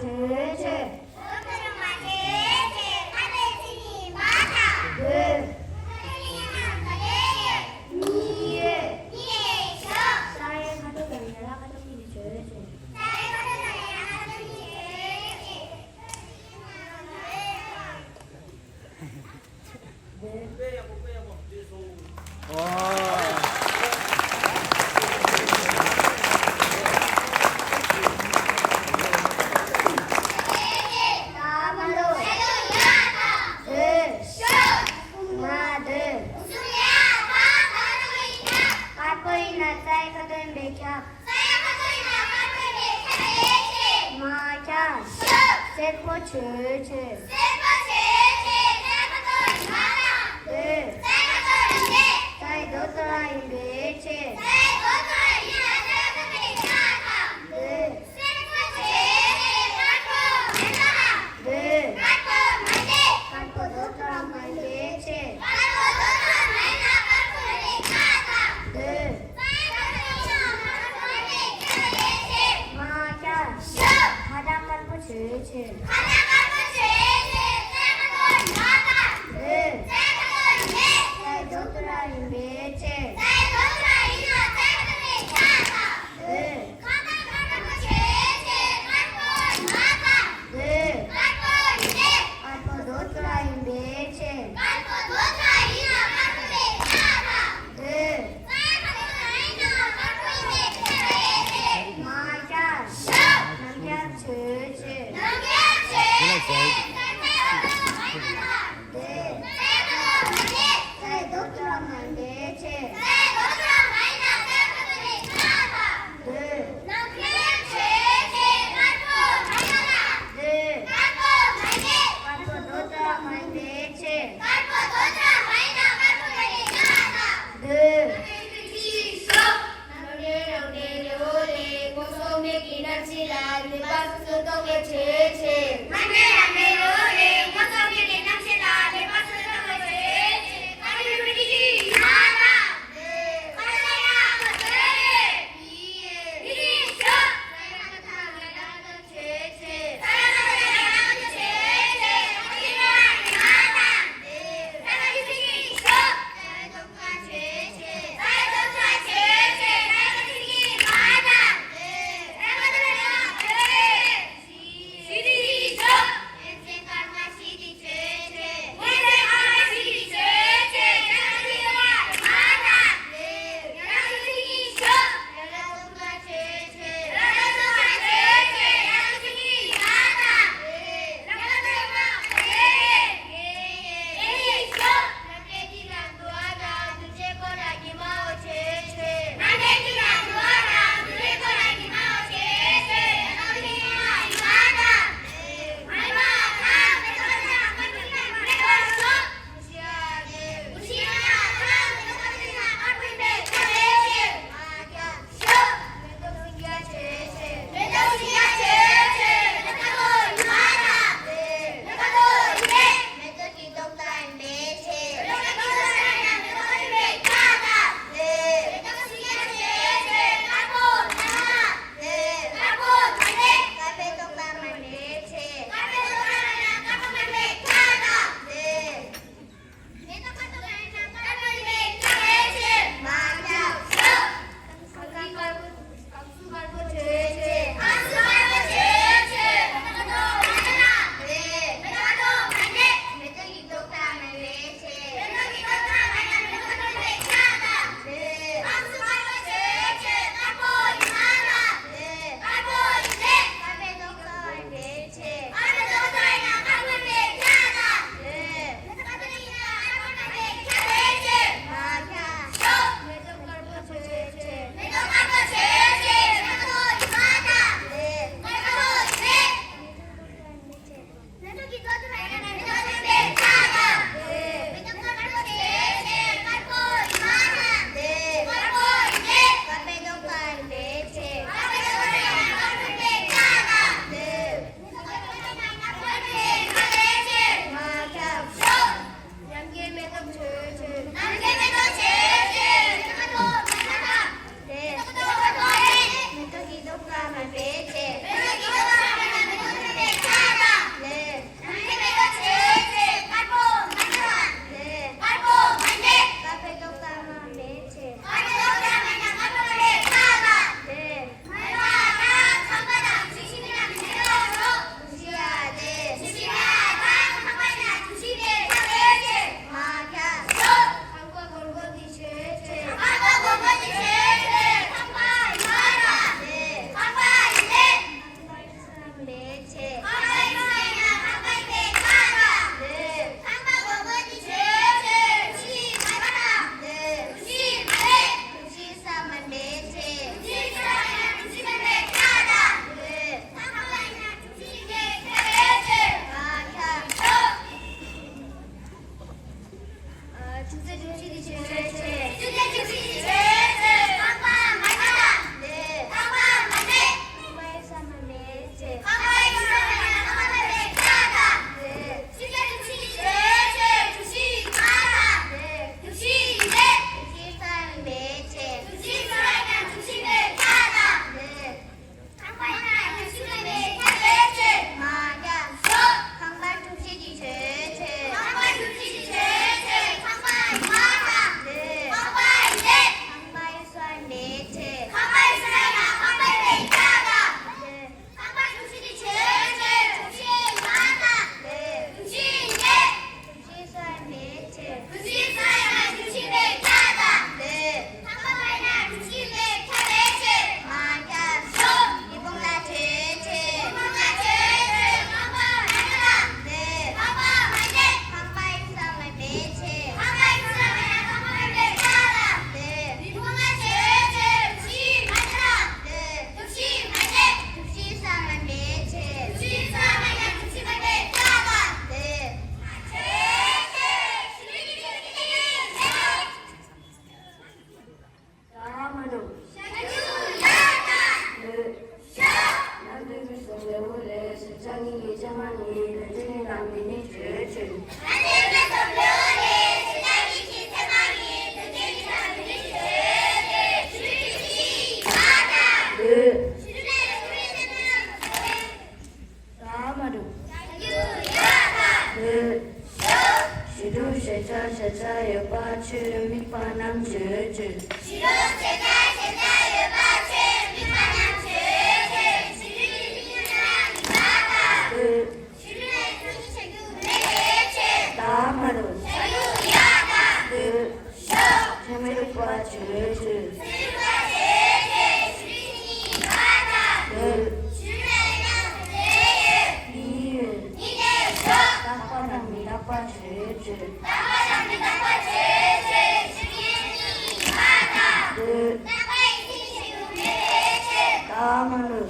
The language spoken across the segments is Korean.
줄줄 쌀 가족이 아니라 가족끼리 줄줄 나무로 엄마들 까꾸이나 쌀가들 매cap 마자 세포 줄줄 쌀 노트라인 매칠 깔고 노트라인 매칠 마자 바닥 깔고 줄줄 중세 중시디 제제 중세 중시디 제제 강과 만나 네 강과 만네 강과의 삶을 매제 강과의 삶을 강과를 매자다 네 중세 중시디 제제 중시 가다 네 중시 이제 중시 삶을 매제 중시 삶을 중시 매자다 네 강과의 삶을 중시 매자제 마야 소 강발 중시디 제제 강발 중시디 제제 강발 마다 네 강발 이제 강발 삶 매제 강발 삶아 강발 매자다 네 강발 중시디 제제 중시 마다 네 중시 이제 중시 삶 매제 중시 삶아 중시 매자다 네 강발 날 중시 매자 매제 마야 소 이봉나 제제 이봉나 제제 강발 하나 네 강발 이제 강발 삶을 매제 강발 삶아 강발 매자다 네 이봉나 제제 중시 마라 네 중시 마제 중시 삶을 매제 중시 삶아 중시 매자다 네 다음으로 남들을 속에 원래 세상이 예정하니 내중에 남기니 죄죄 다음으로 시루 세자 여바 추 밑바람 죄죄 다음으로 재미과 죄죄 이은 낙과랑 미낙과 죄죄 다음으로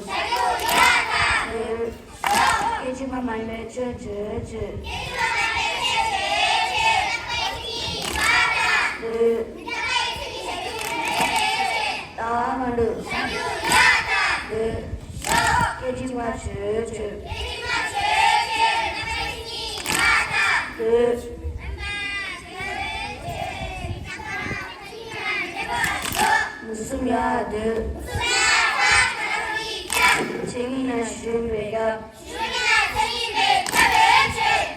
깨지만 말매 죄죄 다음으로 깨지마 죄죄 웃으며 생이나 슈메가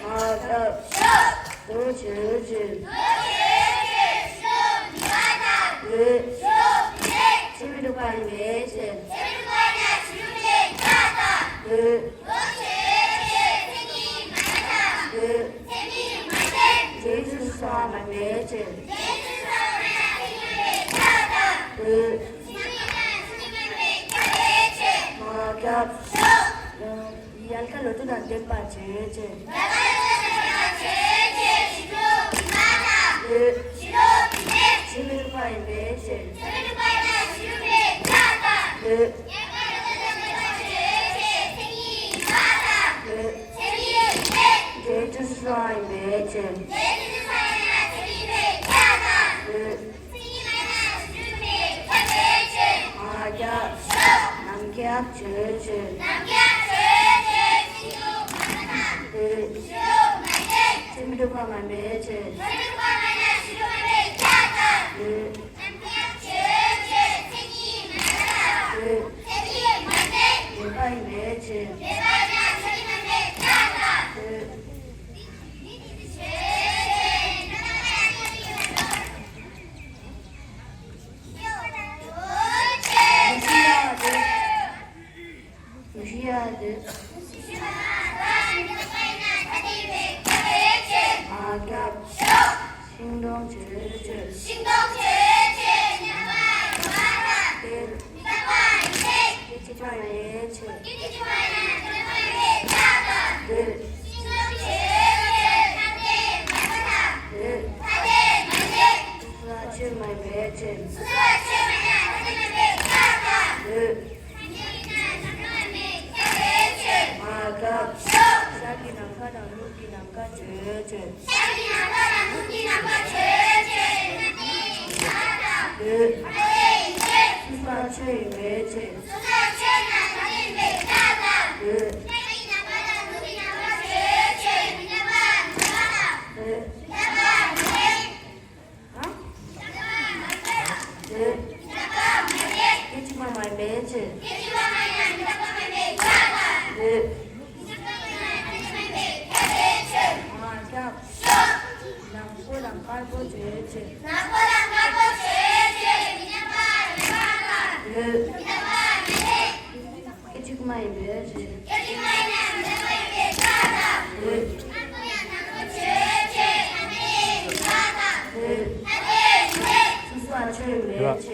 마다 또 죄죄 재미로 빨리 매제 제주 사람 매제 마갑 이알칼 로도 안 될까 제제 재미로 빨리 매제 제주 사람 매제 마갑 남계약 제제 재미로 가만 매제 내가 매제 무시하듯 악약 신동 제제 사기 남파랑 루기 남가 죄죄 Geçme maybeci. Markap. Nampulang kalbo cece. Geçme maybeci. 수수한 철매체.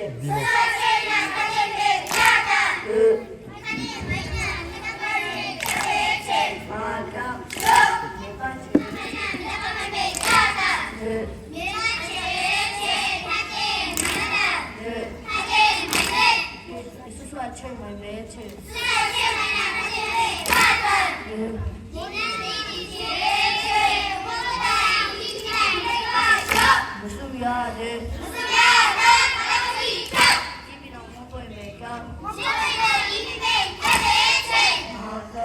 말감. 수수한 철매체. 무슨야 네. 입이랑 먹어야 매겨. 말감.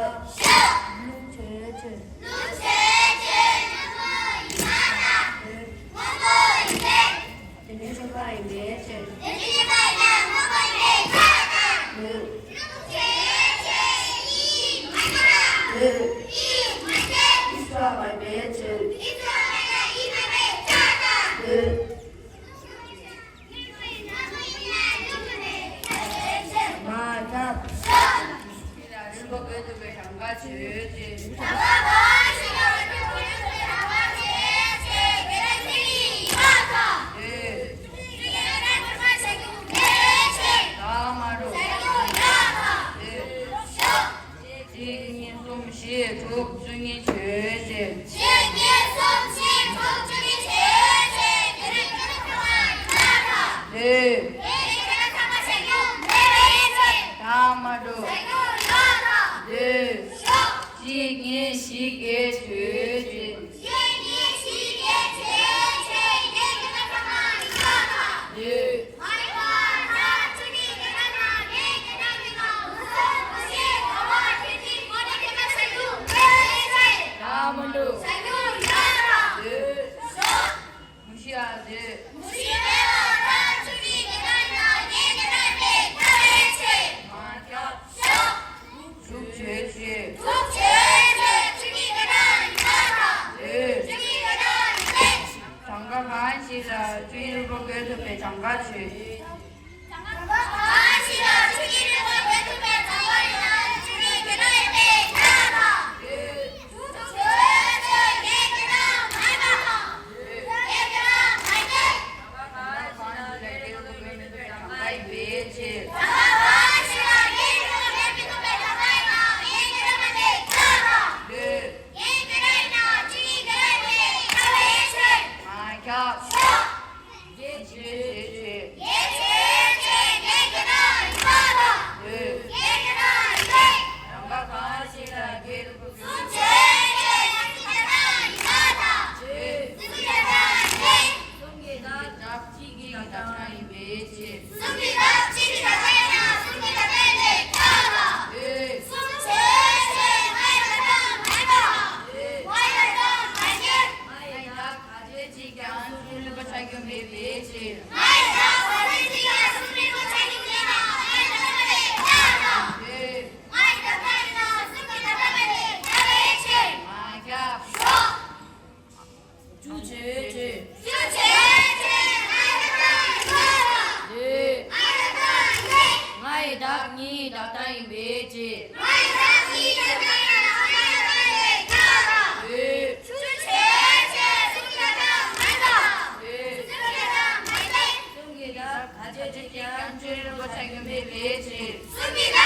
룽체체. 내주바이 매체. 이수아바이 매체. 말감. 일곱 애들 장가 주지. 다마로. 지금이 솜씨 독중이 죄지. 네. 다마로. 네. 지기 시계 죄지. 네. 다마로. 네. 무시하지. 죽죄지. 장가 간시라 주일을 계속 배 장가치. 습니다